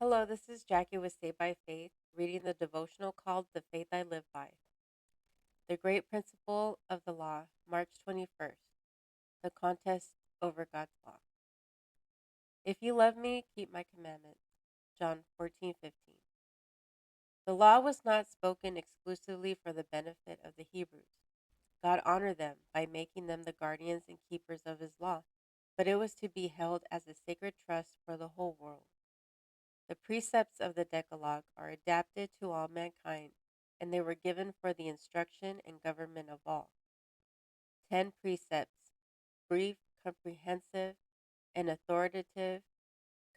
Hello, this is Jackie with Saved by Faith, reading the devotional called The Faith I Live By. The Great Principle of the Law, March 21st. The Contest over God's Law. If you love me, keep my commandments. John 14:15. The law was not spoken exclusively for the benefit of the Hebrews. God honored them by making them the guardians and keepers of his law, but it was to be held as a sacred trust for the whole world. The precepts of the Decalogue are adapted to all mankind, and they were given for the instruction and government of all. 10 precepts, brief, comprehensive, and authoritative,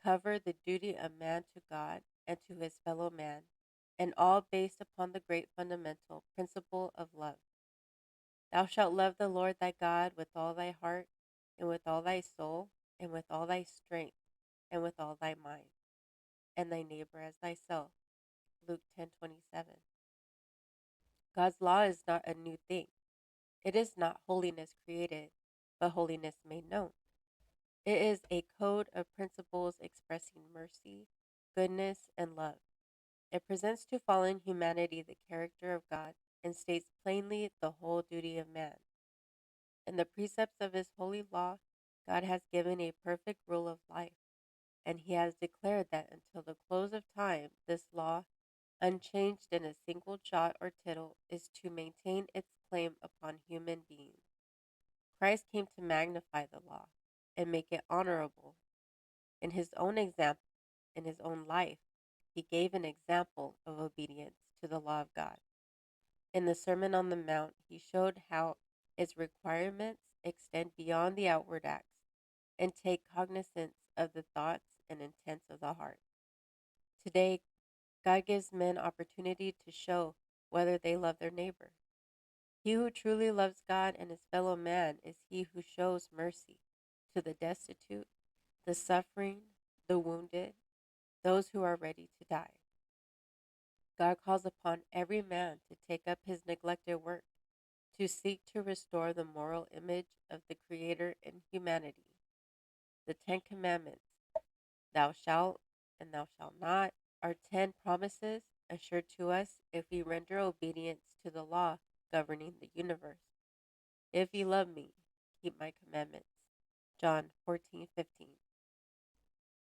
cover the duty of man to God and to his fellow man, and all based upon the great fundamental principle of love. Thou shalt love the Lord thy God with all thy heart, and with all thy soul, and with all thy strength, and with all thy mind, and thy neighbor as thyself. Luke 10:27. God's law is not a new thing. It is not holiness created, but holiness made known. It is a code of principles expressing mercy, goodness, and love. It presents to fallen humanity the character of God and states plainly the whole duty of man. In the precepts of his holy law, God has given a perfect rule of life, and he has declared that until the close of time, this law, unchanged in a single jot or tittle, is to maintain its claim upon human beings. Christ came to magnify the law and make it honorable. In his own example, in his own life, he gave an example of obedience to the law of God. In the Sermon on the Mount, he showed how its requirements extend beyond the outward acts and take cognizance of the thoughts and intents of the heart. Today, God gives men opportunity to show whether they love their neighbor. He who truly loves God and his fellow man is he who shows mercy to the destitute, the suffering, the wounded, those who are ready to die. God calls upon every man to take up his neglected work, to seek to restore the moral image of the Creator in humanity. The 10 Commandments, thou shalt and thou shalt not, are 10 promises assured to us if we render obedience to the law governing the universe. If ye love me, keep my commandments. John 14:15.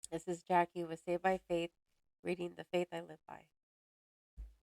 This is Jackie with Saved by Faith, reading The Faith I Live By.